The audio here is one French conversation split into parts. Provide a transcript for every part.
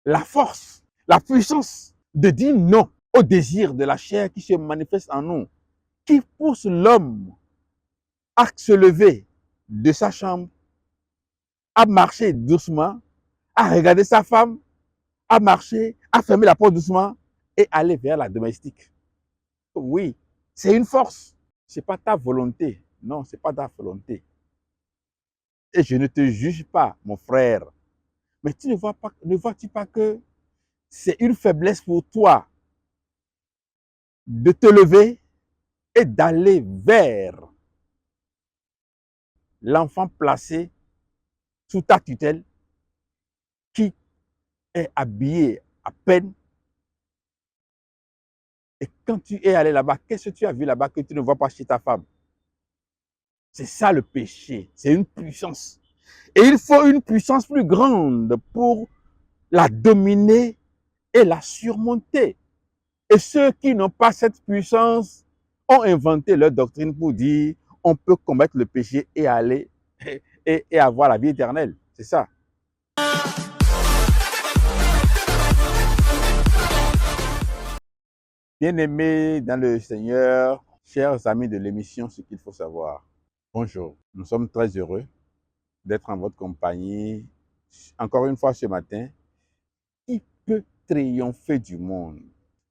la force, la puissance de dire non au désir de la chair qui se manifeste en nous, qui pousse l'homme à se lever de sa chambre, à marcher doucement, à regarder sa femme, à marcher, à fermer la porte doucement et aller vers la domestique. Oui, c'est une force. Ce n'est pas ta volonté. Non, ce n'est pas ta volonté. Et je ne te juge pas, mon frère. Mais tu ne vois-tu pas que c'est une faiblesse pour toi de te lever et d'aller vers l'enfant placé sous ta tutelle qui est habillé à peine. Et quand tu es allé là-bas, qu'est-ce que tu as vu là-bas que tu ne vois pas chez ta femme? C'est ça le péché, c'est une puissance. Et il faut une puissance plus grande pour la dominer et la surmonter. Et ceux qui n'ont pas cette puissance ont inventé leur doctrine pour dire on peut combattre le péché et aller et avoir la vie éternelle. C'est ça. Bien-aimés dans le Seigneur, chers amis de l'émission Ce qu'il faut savoir. Bonjour, nous sommes très heureux d'être en votre compagnie encore une fois ce matin. Qui peut triompher du monde?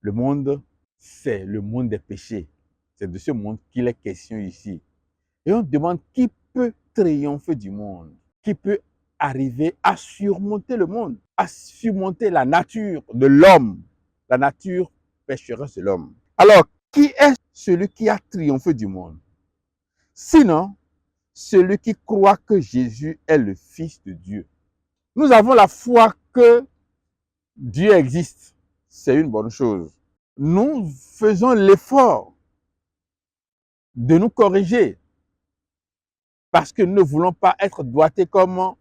Le monde, c'est le monde des péchés. C'est de ce monde qu'il est question ici. Et on demande qui peut triompher du monde? Qui peut arriver à surmonter le monde, à surmonter la nature de l'homme, la nature pécheresse de l'homme? Alors, qui est celui qui a triomphé du monde? Sinon, celui qui croit que Jésus est le Fils de Dieu. Nous avons la foi que Dieu existe. C'est une bonne chose. Nous faisons l'effort de nous corriger parce que nous ne voulons pas être doigtés comme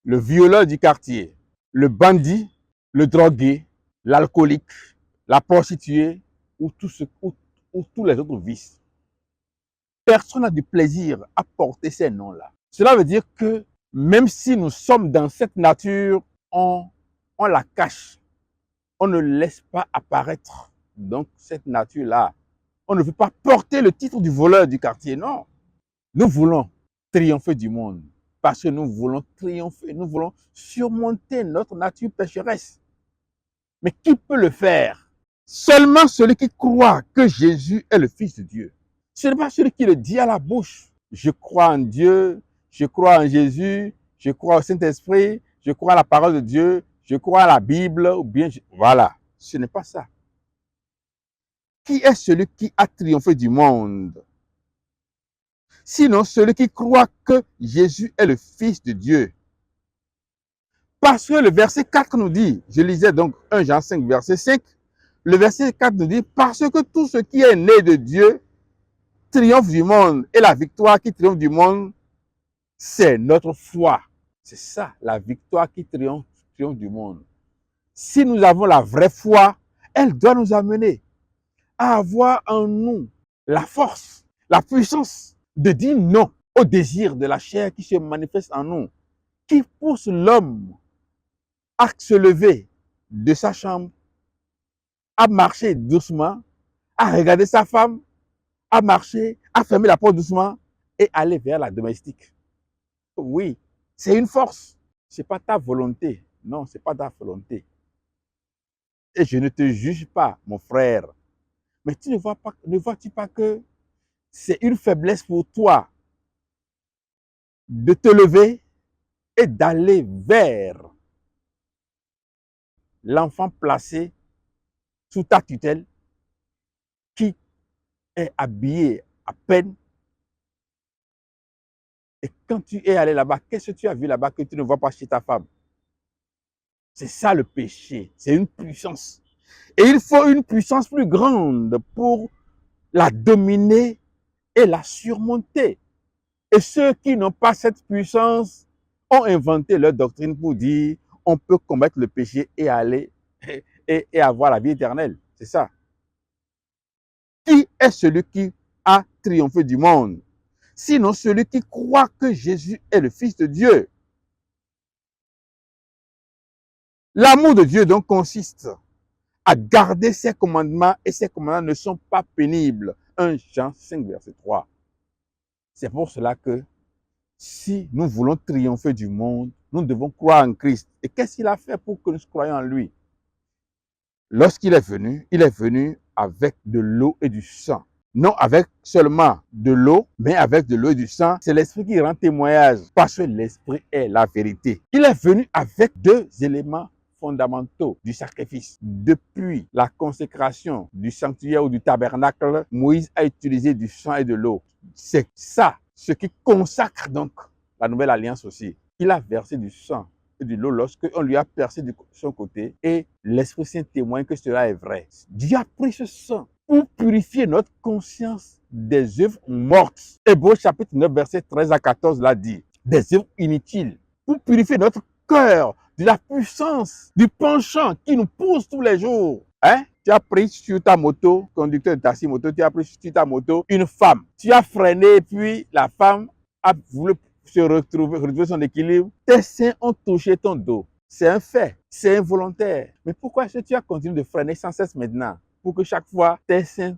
le violeur du quartier, le bandit, le drogué, l'alcoolique, la prostituée ou tous les autres vices. Personne n'a du plaisir à porter ces noms-là. Cela veut dire que même si nous sommes dans cette nature, on la cache. On ne laisse pas apparaître donc cette nature-là. On ne veut pas porter le titre du voleur du quartier, non. Nous voulons triompher du monde parce que nous voulons triompher, nous voulons surmonter notre nature pécheresse. Mais qui peut le faire? Seulement celui qui croit que Jésus est le Fils de Dieu. Ce n'est pas celui qui le dit à la bouche. Je crois en Dieu, je crois en Jésus, je crois au Saint-Esprit, je crois à la parole de Dieu, je crois à la Bible, ou bien, voilà. Ce n'est pas ça. Qui est celui qui a triomphé du monde? Sinon, celui qui croit que Jésus est le Fils de Dieu. Parce que le verset 4 nous dit, je lisais donc 1 Jean 5, verset 5, le verset 4 nous dit, parce que tout ce qui est né de Dieu triomphe du monde. Et la victoire qui triomphe du monde, c'est notre foi. C'est ça, la victoire qui triomphe du monde. Si nous avons la vraie foi, elle doit nous amener à avoir en nous la force, la puissance de dire non au désir de la chair qui se manifeste en nous, qui pousse l'homme à se lever de sa chambre, à marcher doucement, à regarder sa femme, à marcher, à fermer la porte doucement et aller vers la domestique. Oui, c'est une force. Ce n'est pas ta volonté. Non, ce n'est pas ta volonté. Et je ne te juge pas, mon frère. Mais tu ne vois-tu pas que c'est une faiblesse pour toi de te lever et d'aller vers l'enfant placé sous ta tutelle qui est habillé à peine. Et quand tu es allé là-bas, qu'est-ce que tu as vu là-bas que tu ne vois pas chez ta femme? C'est ça le péché, c'est une puissance. Et il faut une puissance plus grande pour la dominer et la surmonter. Et ceux qui n'ont pas cette puissance ont inventé leur doctrine pour dire on peut combattre le péché et aller et avoir la vie éternelle. C'est ça. Qui est celui qui a triomphé du monde? Sinon celui qui croit que Jésus est le Fils de Dieu. L'amour de Dieu donc consiste à garder ses commandements et ses commandements ne sont pas pénibles. 1 Jean 5, verset 3. C'est pour cela que si nous voulons triompher du monde, nous devons croire en Christ. Et qu'est-ce qu'il a fait pour que nous croyions en lui? Lorsqu'il est venu avec de l'eau et du sang. Non avec seulement de l'eau, mais avec de l'eau et du sang. C'est l'Esprit qui rend témoignage, parce que l'Esprit est la vérité. Il est venu avec deux éléments fondamentaux du sacrifice. Depuis la consécration du sanctuaire ou du tabernacle, Moïse a utilisé du sang et de l'eau. C'est ça, ce qui consacre donc la nouvelle alliance aussi. Il a versé du sang et de l'eau lorsqu'on lui a percé de son côté et l'Esprit Saint témoigne que cela est vrai. Dieu a pris ce sang pour purifier notre conscience des œuvres mortes. Hébreux chapitre 9, verset 13 à 14 l'a dit. Des œuvres inutiles. Pour purifier notre cœur de la puissance, du penchant qui nous pousse tous les jours. Hein? Tu as pris sur ta moto, conducteur de taxi moto, tu as pris sur ta moto une femme. Tu as freiné et puis la femme a voulu se retrouver son équilibre. Tes seins ont touché ton dos. C'est un fait, c'est involontaire. Mais pourquoi est-ce que tu as continué de freiner sans cesse maintenant pour que chaque fois tes seins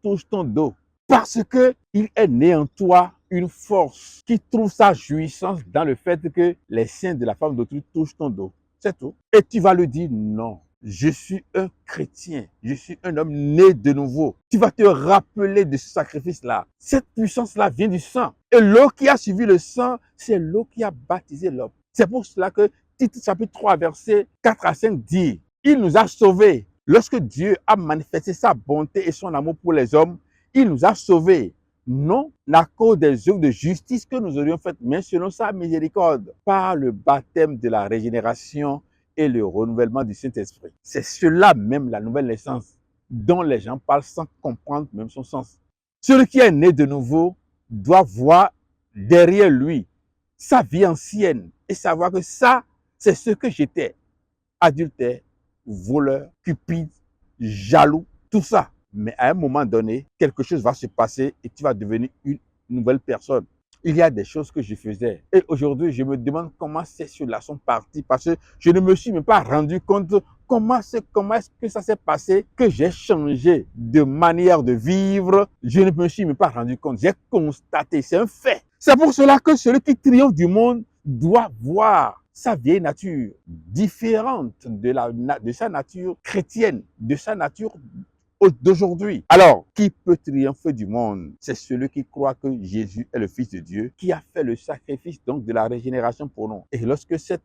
touchent ton dos? Parce qu'il est né en toi une force qui trouve sa jouissance dans le fait que les seins de la femme d'autrui touchent ton dos. C'est tout. Et tu vas lui dire non. Je suis un chrétien, je suis un homme né de nouveau. Tu vas te rappeler de ce sacrifice-là. Cette puissance-là vient du sang. Et l'eau qui a suivi le sang, c'est l'eau qui a baptisé l'homme. C'est pour cela que Tite chapitre 3, versets 4 à 5 dit, il nous a sauvés. Lorsque Dieu a manifesté sa bonté et son amour pour les hommes, il nous a sauvés. Non à cause des œuvres de justice que nous aurions faites, mais selon sa miséricorde, par le baptême de la régénération et le renouvellement du Saint-Esprit. C'est cela même la nouvelle naissance dont les gens parlent sans comprendre même son sens. Celui qui est né de nouveau doit voir derrière lui sa vie ancienne et savoir que ça, c'est ce que j'étais. Adultère, voleur, cupide, jaloux, tout ça. Mais à un moment donné, quelque chose va se passer et tu vas devenir une nouvelle personne. Il y a des choses que je faisais. Et aujourd'hui, je me demande comment ces choses-là sont parties parce que je ne me suis même pas rendu compte comment est-ce que ça s'est passé que j'ai changé de manière de vivre. Je ne me suis même pas rendu compte. J'ai constaté, c'est un fait. C'est pour cela que celui qui triomphe du monde doit voir sa vieille nature différente de sa nature chrétienne, de sa nature d'aujourd'hui. Alors, qui peut triompher du monde? C'est celui qui croit que Jésus est le Fils de Dieu, qui a fait le sacrifice donc de la régénération pour nous. Et lorsque ce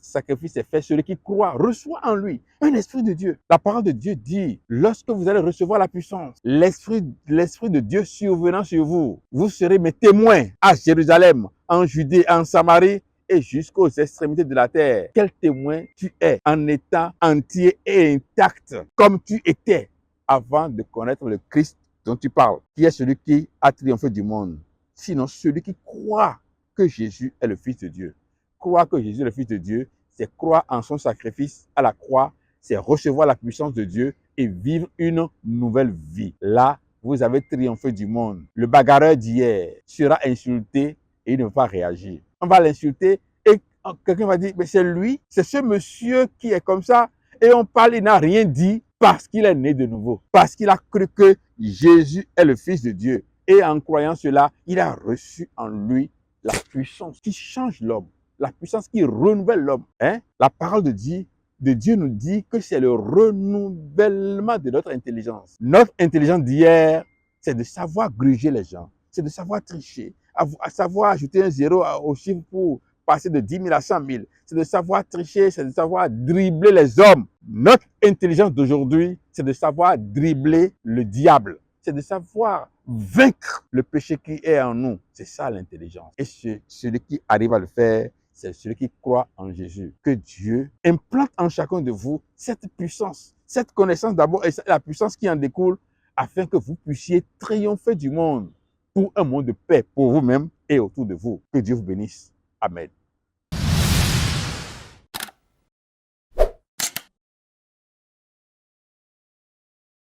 sacrifice est fait, celui qui croit reçoit en lui un esprit de Dieu. La parole de Dieu dit, lorsque vous allez recevoir la puissance, l'esprit de Dieu survenant sur vous, vous serez mes témoins à Jérusalem, en Judée, en Samarie, et jusqu'aux extrémités de la terre. Quel témoin tu es en étant entier et intact comme tu étais avant de connaître le Christ dont tu parles, qui est celui qui a triomphé du monde. Sinon, celui qui croit que Jésus est le Fils de Dieu. Croire que Jésus est le Fils de Dieu, c'est croire en son sacrifice à la croix, c'est recevoir la puissance de Dieu et vivre une nouvelle vie. Là, vous avez triomphé du monde. Le bagarreur d'hier sera insulté et il ne va pas réagir. On va l'insulter et quelqu'un va dire, mais c'est lui, c'est ce monsieur qui est comme ça. Et on parle, il n'a rien dit parce qu'il est né de nouveau, parce qu'il a cru que Jésus est le Fils de Dieu. Et en croyant cela, il a reçu en lui la puissance qui change l'homme, la puissance qui renouvelle l'homme. Hein? La parole de Dieu nous dit que c'est le renouvellement de notre intelligence. Notre intelligence d'hier, c'est de savoir gruger les gens, c'est de savoir tricher, à savoir ajouter un zéro au chiffre pour passer de 10 000 à 100 000. C'est de savoir tricher, c'est de savoir dribbler les hommes. Notre intelligence d'aujourd'hui, c'est de savoir dribbler le diable. C'est de savoir vaincre le péché qui est en nous. C'est ça l'intelligence. Et celui qui arrive à le faire, c'est celui qui croit en Jésus. Que Dieu implante en chacun de vous cette puissance, cette connaissance d'abord et la puissance qui en découle afin que vous puissiez triompher du monde pour un monde de paix pour vous-même et autour de vous. Que Dieu vous bénisse. Amen.